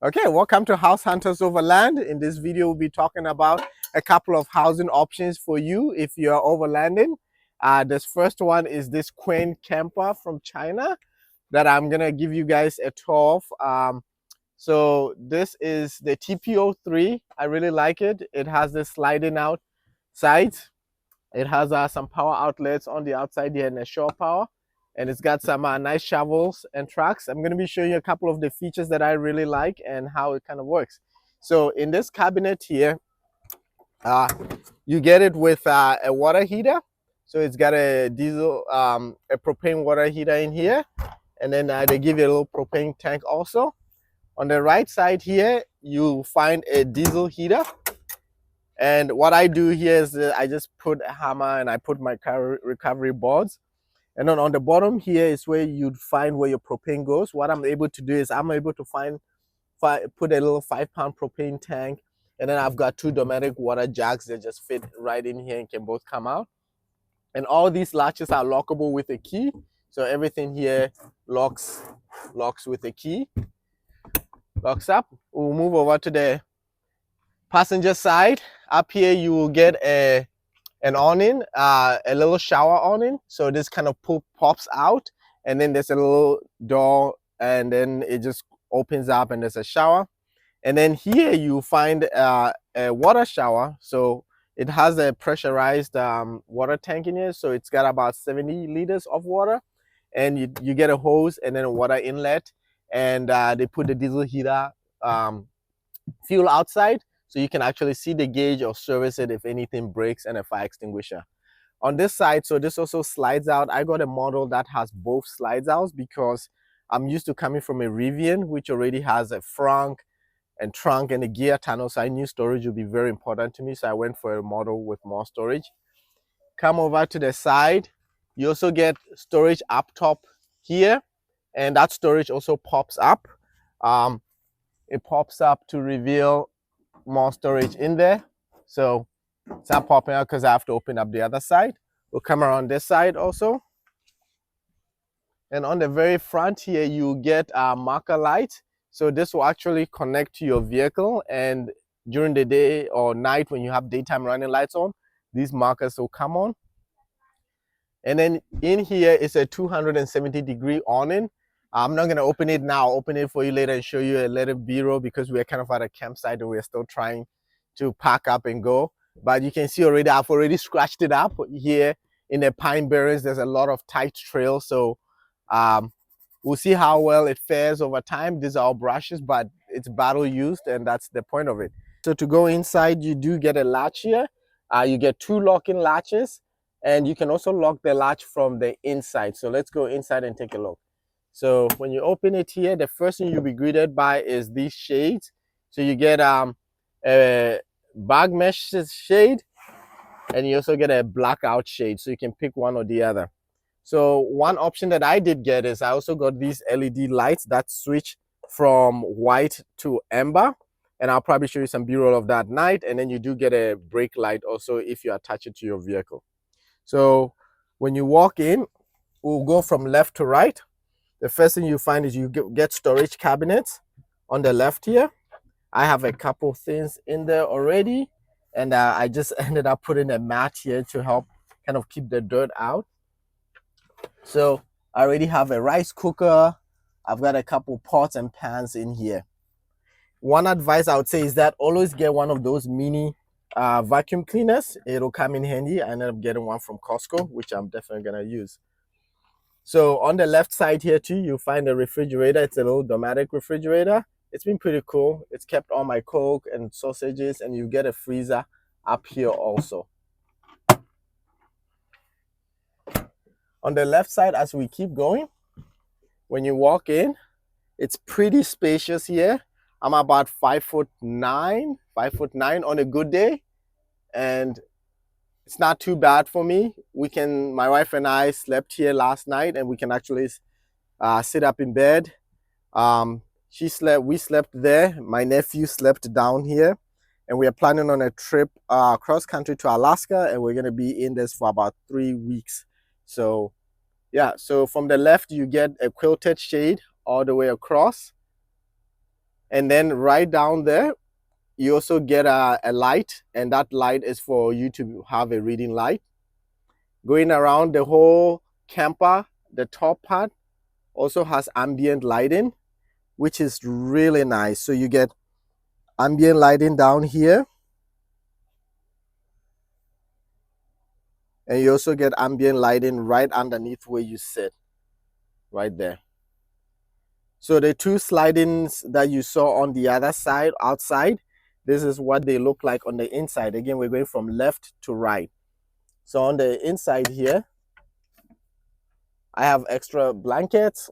Okay, welcome to House Hunters Overland. In this video, we'll be talking about a couple of housing options for you if you're overlanding. This first one is this qian camper from China that I'm gonna give you guys a tour of. So this is the TP03. I really like it. It has the sliding out sides. It has some power outlets on the outside here and a shore power. And it's got some nice shovels and trucks. I'm going to be showing you a couple of the features that I really like and how it kind of works. So in this cabinet here, you get it with a water heater. So it's got a diesel, a propane water heater in here. And then they give you a little propane tank also. On the right side here, you find a diesel heater. And what I do here is I just put a hammer and I put my recovery boards. And then on the bottom here is where you'd find where your propane goes. What I'm able to do is I'm able to put a little 5-pound propane tank. And then I've got two domestic water jugs that just fit right in here and can both come out. And all these latches are lockable with a key. So everything here locks with a key. Locks up. We'll move over to the passenger side. Up here you will get an awning, a little shower awning. So this kind of pops out, and then there's a little door, and then it just opens up and there's a shower. And then here you find a water shower. So it has a pressurized water tank in here. So it's got about 70 liters of water, and you get a hose and then a water inlet, and they put the diesel heater fuel outside, so you can actually see the gauge or service it if anything breaks, and a fire extinguisher. On this side, so this also slides out. I got a model that has both slides out because I'm used to coming from a Rivian, which already has a frunk and trunk and a gear tunnel. So I knew storage would be very important to me. So I went for a model with more storage. Come over to the side. You also get storage up top here, and that storage also pops up. It pops up to reveal more storage in there. So it's not popping out because I have to open up the other side. We'll come around this side also. And on the very front here, you get a marker light. So this will actually connect to your vehicle, and during the day or night when you have daytime running lights on, these markers will come on. And then in here is a 270-degree awning. I'm not going to open it now. I'll open it for you later and show you a little B-roll because we're kind of at a campsite and we're still trying to pack up and go. But you can see already, I've already scratched it up here in the pine barrens. There's a lot of tight trails. So we'll see how well it fares over time. These are all brushes, but it's battle used, and that's the point of it. So to go inside, you do get a latch here. You get two locking latches, and you can also lock the latch from the inside. So let's go inside and take a look. So when you open it here, the first thing you'll be greeted by is these shades. So you get a bag mesh shade, and you also get a blackout shade. So you can pick one or the other. So one option that I did get is I also got these LED lights that switch from white to amber. And I'll probably show you some B-roll of that night. And then you do get a brake light also if you attach it to your vehicle. So when you walk in, we'll go from left to right. The first thing you find is you get storage cabinets on the left here. I have a couple things in there already, and I just ended up putting a mat here to help kind of keep the dirt out. So I already have a rice cooker. I've got a couple pots and pans in here. One advice I would say is that always get one of those mini vacuum cleaners. It'll come in handy. I ended up getting one from Costco, which I'm definitely gonna use. So on the left side here too, you'll find a refrigerator. It's a little Dometic refrigerator. It's been pretty cool. It's kept all my Coke and sausages, and you get a freezer up here also. On the left side, as we keep going, when you walk in, it's pretty spacious here. I'm about 5'9", 5'9" on a good day, and it's not too bad for me. My wife and I slept here last night, and we can actually sit up in bed. We slept there. My nephew slept down here, and we are planning on a trip cross country to Alaska, and we're going to be in this for about 3 weeks. So yeah, so from the left, you get a quilted shade all the way across. And then right down there, you also get a light, and that light is for you to have a reading light. Going around the whole camper, the top part also has ambient lighting, which is really nice. So you get ambient lighting down here, and you also get ambient lighting right underneath where you sit, right there. So the two slidings that you saw on the other side, outside, this is what they look like on the inside. Again, we're going from left to right. So on the inside here, I have extra blankets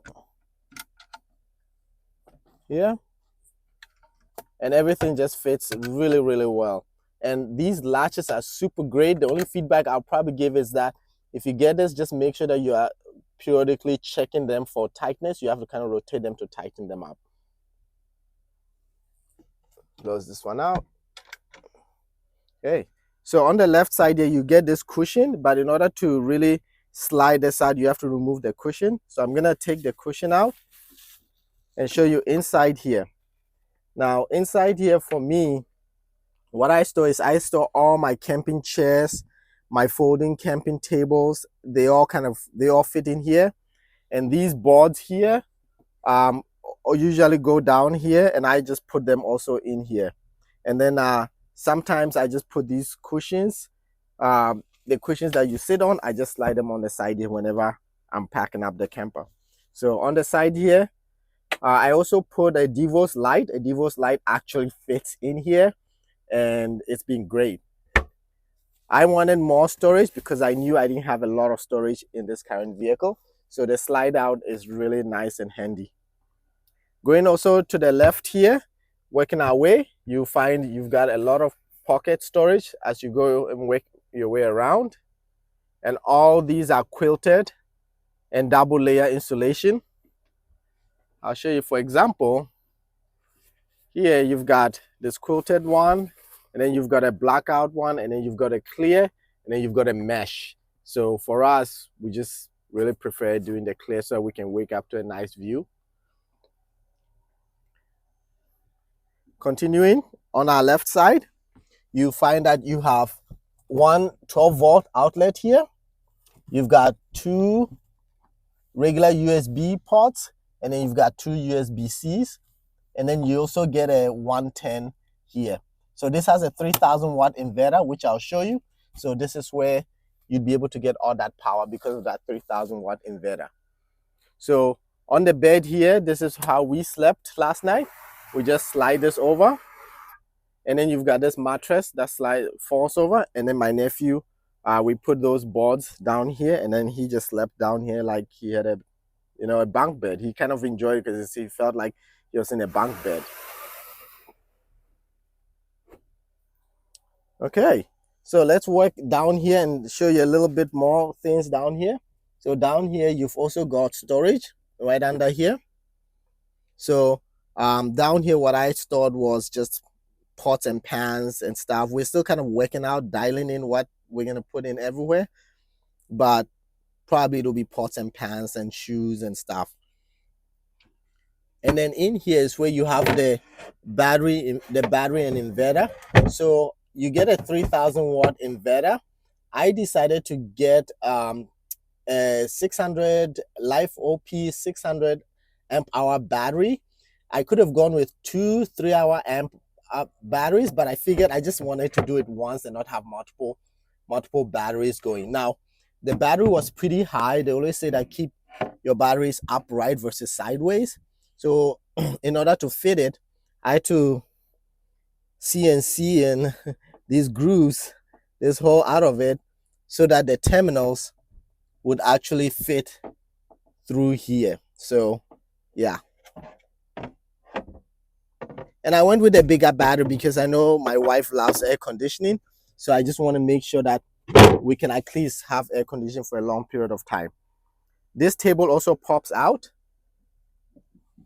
here, and everything just fits really, really well. And these latches are super great. The only feedback I'll probably give is that if you get this, just make sure that you are periodically checking them for tightness. You have to kind of rotate them to tighten them up. Close this one out. Okay, so on the left side here, you get this cushion, but in order to really slide this out, you have to remove the cushion. So I'm gonna take the cushion out and show you inside here. Now, inside here for me, what I store is I store all my camping chairs, my folding camping tables. They all fit in here. And these boards here usually go down here, and I just put them also in here. And then sometimes I just put these cushions, the cushions that you sit on, I just slide them on the side here whenever I'm packing up the camper. So on the side here, I also put a Devos light. A Devos light actually fits in here, and it's been great. I wanted more storage because I knew I didn't have a lot of storage in this current vehicle. So the slide out is really nice and handy. Going also to the left here, working our way, you find you've got a lot of pocket storage as you go and work your way around. And all these are quilted and double layer insulation. I'll show you, for example, here you've got this quilted one, and then you've got a blackout one, and then you've got a clear, and then you've got a mesh. So for us, we just really prefer doing the clear so we can wake up to a nice view. Continuing on our left side, you find that you have one 12-volt outlet here. You've got two regular USB ports, and then you've got two USB-Cs, and then you also get a 110 here. So this has a 3000 watt inverter, which I'll show you. So this is where you'd be able to get all that power because of that 3000 watt inverter. So on the bed here, this is how we slept last night. We just slide this over, and then you've got this mattress that falls over, and then my nephew, we put those boards down here, and then he just slept down here like he had a bunk bed. He kind of enjoyed it because he felt like he was in a bunk bed. Okay, so let's work down here and show you a little bit more things down here. So down here, you've also got storage right under here. So down here, what I stored was just pots and pans and stuff. We're still kind of working out, dialing in what we're going to put in everywhere, but probably it'll be pots and pans and shoes and stuff. And then in here is where you have the battery and inverter. So you get a 3000 watt inverter. I decided to get a 600 Life OP 600 amp hour battery. I could have gone with 2 3-hour amp batteries, but I figured I just wanted to do it once and not have multiple batteries going. Now, the battery was pretty high. They always say that keep your batteries upright versus sideways. So in order to fit it, I had to CNC in these grooves, this hole out of it, so that the terminals would actually fit through here. So yeah. And I went with a bigger battery because I know my wife loves air conditioning. So I just want to make sure that we can at least have air conditioning for a long period of time. This table also pops out.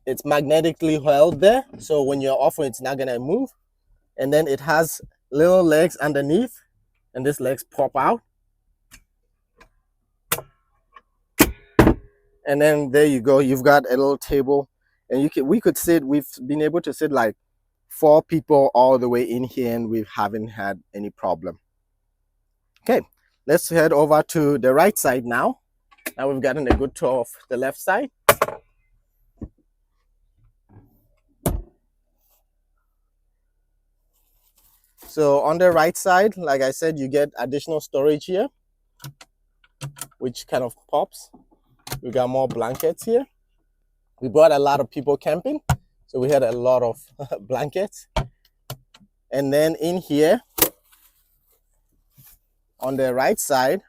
It's magnetically held there. So when you're off, it's not going to move. And then it has little legs underneath, and these legs pop out. And then there you go. You've got a little table And we could sit, we've been able to sit like 4 people all the way in here, and we haven't had any problem. Okay, let's head over to the right side now. Now we've gotten a good tour of the left side. So on the right side, like I said, you get additional storage here, which kind of pops. We got more blankets here. We brought a lot of people camping, so we had a lot of blankets. And then in here, on the right side,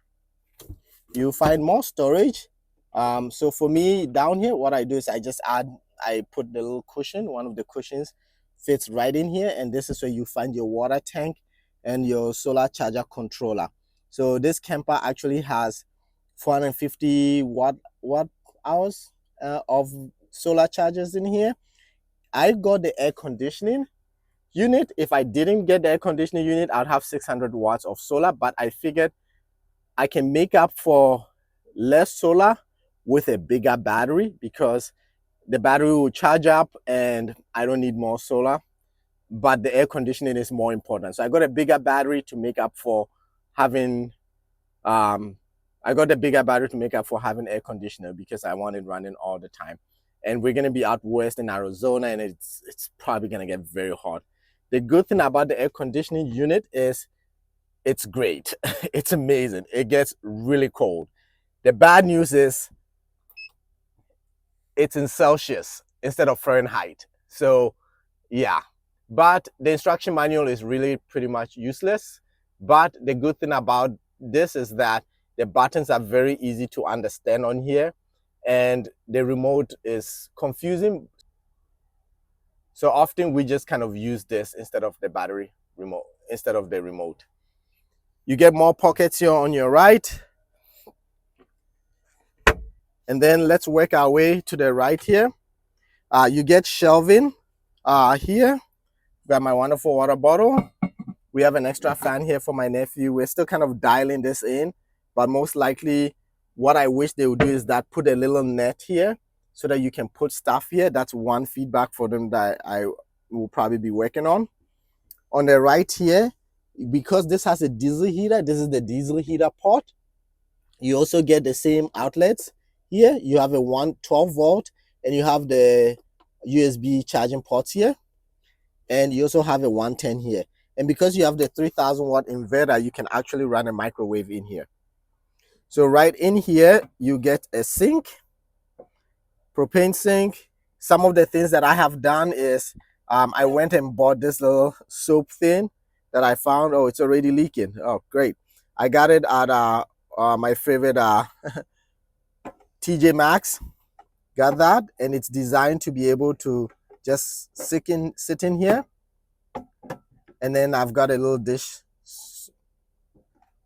you find more storage. So for me down here, what I do is I put the little cushion. One of the cushions fits right in here, and this is where you find your water tank and your solar charger controller. So this camper actually has 450 watt hours of solar chargers in here. I got the air conditioning unit. If I didn't get the air conditioning unit, I'd have 600 watts of solar, but I figured I can make up for less solar with a bigger battery, because the battery will charge up and I don't need more solar, but the air conditioning is more important. So I got a bigger battery to make up for having I got a bigger battery to make up for having air conditioner, because I want it running all the time. And we're going to be out west in Arizona, and it's probably going to get very hot. The good thing about the air conditioning unit is it's great. It's amazing. It gets really cold. The bad news is it's in Celsius instead of Fahrenheit. So yeah, but the instruction manual is really pretty much useless. But the good thing about this is that the buttons are very easy to understand on here, and the remote is confusing. So often we just kind of use this instead of the battery remote, instead of the remote. You get more pockets here on your right. And then let's work our way to the right here. You get shelving here. Got my wonderful water bottle. We have an extra fan here for my nephew. We're still kind of dialing this in, but most likely what I wish they would do is that put a little net here so that you can put stuff here. That's one feedback for them that I will probably be working on. On the right here, because this has a diesel heater, this is the diesel heater port. You also get the same outlets here. You have a 112 volt, and you have the USB charging ports here, and you also have a 110 here. And because you have the 3000 watt inverter, you can actually run a microwave in here. So right in here, you get a sink, propane sink. Some of the things that I have done is I went and bought this little soap thing that I found. Oh, it's already leaking. Oh, great. I got it at my favorite TJ Maxx. Got that, and it's designed to be able to just sit in here. And then I've got a little dish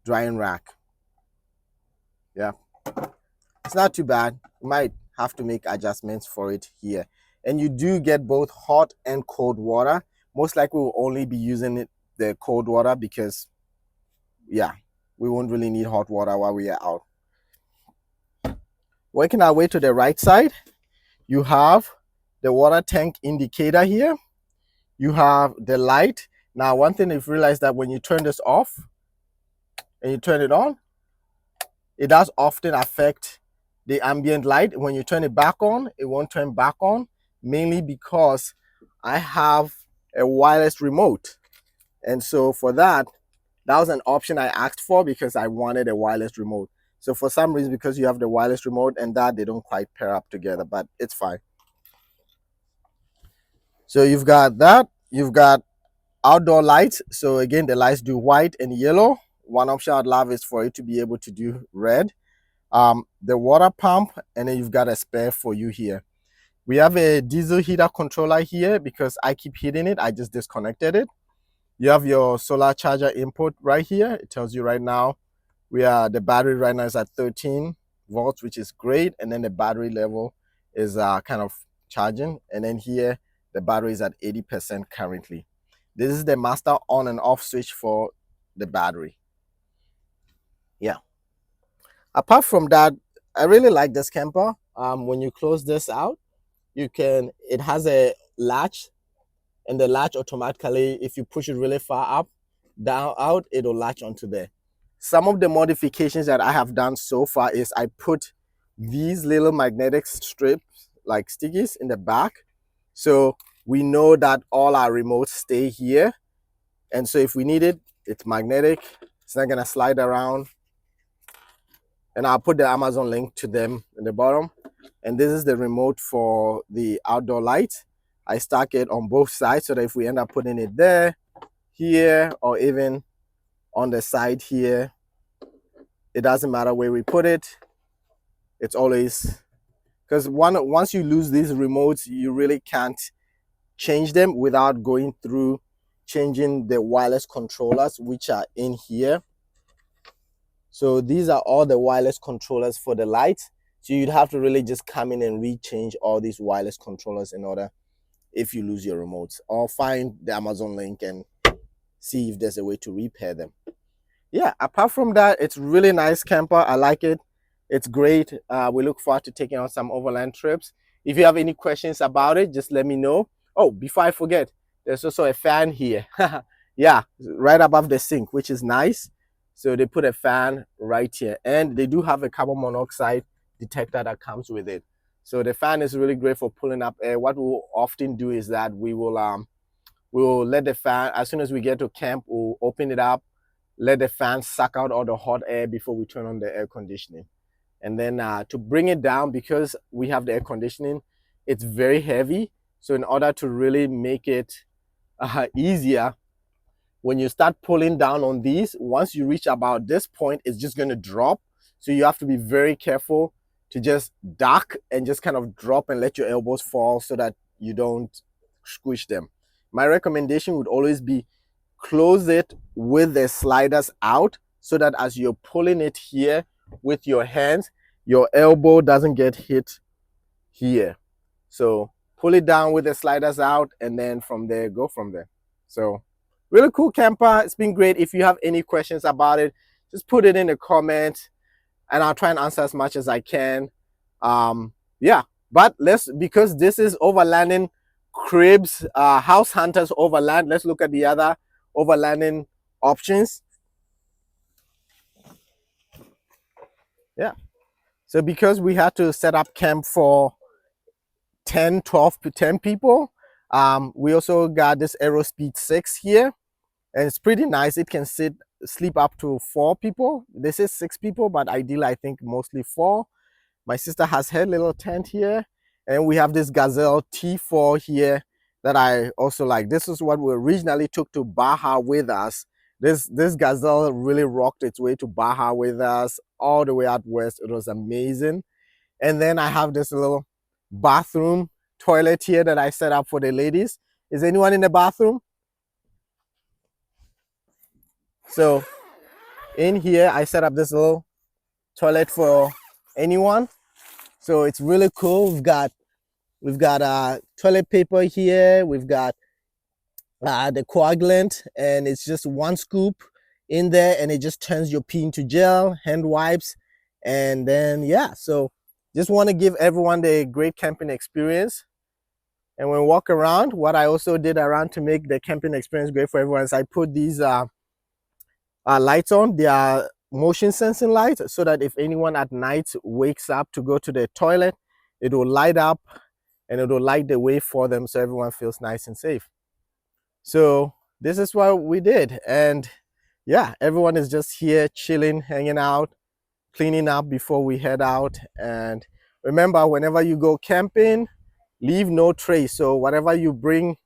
drying rack. Yeah, it's not too bad. You might have to make adjustments for it here. And you do get both hot and cold water. Most likely we'll only be using the cold water, because yeah, we won't really need hot water while we are out. Working our way to the right side, you have the water tank indicator here. You have the light. Now, one thing you've realized that when you turn this off and you turn it on, it does often affect the ambient light. When you turn it back on, it won't turn back on, mainly because I have a wireless remote. And so for that, that was an option I asked for because I wanted a wireless remote. So for some reason, because you have the wireless remote and that, they don't quite pair up together, but it's fine. So you've got that. You've got outdoor lights. So again, the lights do white and yellow. One option I'd love is for it to be able to do red. The water pump, and then you've got a spare for you here. We have a diesel heater controller here because I keep hitting it. I just disconnected it. You have your solar charger input right here. It tells you right now the battery right now is at 13 volts, which is great. And then the battery level is kind of charging. And then here, the battery is at 80% currently. This is the master on and off switch for the battery. Yeah. Apart from that, I really like this camper. When you close this out, it has a latch, and the latch automatically, if you push it really far up, down, out, it'll latch onto there. Some of the modifications that I have done so far is I put these little magnetic strips, like stickies, in the back. So we know that all our remotes stay here. And so if we need it, it's magnetic. It's not gonna slide around. And I'll put the Amazon link to them in the bottom. And this is the remote for the outdoor light. I stack it on both sides so that if we end up putting it there, here, or even on the side here, it doesn't matter where we put it. It's always, because once you lose these remotes, you really can't change them without going through changing the wireless controllers, which are in here. So these are all the wireless controllers for the lights. So you'd have to really just come in and rechange all these wireless controllers in order, if you lose your remotes, or find the Amazon link and see if there's a way to repair them. Yeah, apart from that, it's really nice camper. I like it. It's great. We look forward to taking on some overland trips. If you have any questions about it, just let me know. Oh, before I forget, there's also a fan here. Yeah, right above the sink, which is nice. So they put a fan right here, and they do have a carbon monoxide detector that comes with it. So the fan is really great for pulling up air. What we'll often do is that we will let the fan, as soon as we get to camp, we'll open it up, let the fan suck out all the hot air before we turn on the air conditioning. And then to bring it down, because we have the air conditioning, it's very heavy. So in order to really make it easier, when you start pulling down on these, once you reach about this point, it's just going to drop. So you have to be very careful to just duck and just kind of drop and let your elbows fall so that you don't squish them. My recommendation would always be close it with the sliders out, so that as you're pulling it here with your hands, your elbow doesn't get hit here. So pull it down with the sliders out, and then from there, go from there. So really cool camper. It's been great. If you have any questions about it, just put it in the comment and I'll try and answer as much as I can. Yeah, but because this is overlanding cribs, house hunters overland, let's look at the other overlanding options. Yeah, so because we had to set up camp for 10 people, we also got this Aerospeed 6 here, and it's pretty nice. It can sleep up to 4 people. This is 6 people, but ideally I think mostly 4. My sister has her little tent here, and we have this Gazelle T4 here that I also like. This is what we originally took to Baja with us. This Gazelle really rocked its way to Baja with us all the way out west. It was amazing. And then I have this little bathroom toilet here that I set up for the ladies. Is anyone in the bathroom? So in here, I set up this little toilet for anyone. So it's really cool. We've got toilet paper here. We've got the coagulant, and it's just one scoop in there, and it just turns your pee into gel, hand wipes, and then yeah. So just want to give everyone the great camping experience. And when we walk around, what I also did around to make the camping experience great for everyone is I put these lights on. They are motion sensing lights, so that if anyone at night wakes up to go to the toilet, it will light up and it will light the way for them, so everyone feels nice and safe. So this is what we did, and yeah, everyone is just here chilling, hanging out, cleaning up before we head out. And remember, whenever you go camping, leave no trace. So whatever you bring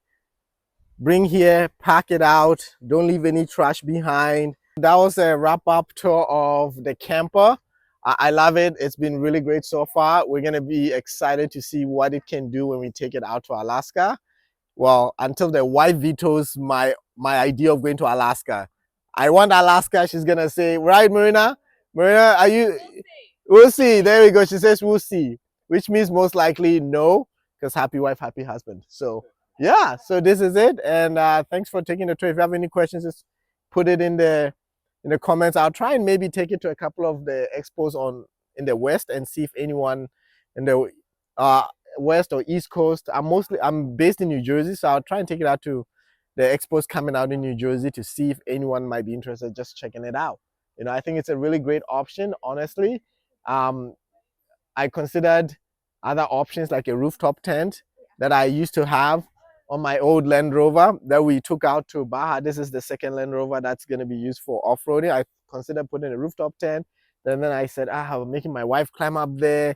here, pack it out. Don't leave any trash behind. That was a wrap-up tour of the camper. I love it. It's been really great so far. We're gonna be excited to see what it can do when we take it out to Alaska. Well, until the wife vetoes my idea of going to Alaska. I want Alaska. She's gonna say, right, Marina? Marina, are you? We'll see. There we go. She says we'll see, which means most likely no, because happy wife, happy husband. So yeah, so this is it. And thanks for taking the tour. If you have any questions, just put it in the comments. I'll try and maybe take it to a couple of the expos in the West and see if anyone in the West or East Coast. I'm based in New Jersey, so I'll try and take it out to the expos coming out in New Jersey to see if anyone might be interested just checking it out. You know, I think it's a really great option, honestly. I considered other options like a rooftop tent that I used to have on my old Land Rover that we took out to Baja. This is the second Land Rover that's going to be used for off-roading. I considered putting a rooftop tent. Then I said, I'm making my wife climb up there.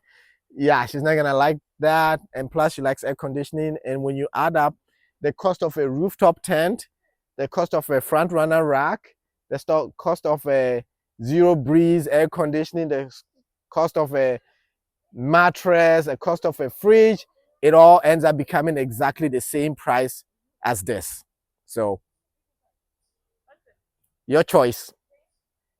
Yeah, she's not going to like that. And plus, she likes air conditioning. And when you add up the cost of a rooftop tent, the cost of a front runner rack, the cost of a zero breeze air conditioning, the cost of a mattress, the cost of a fridge, it all ends up becoming exactly the same price as this. So your choice.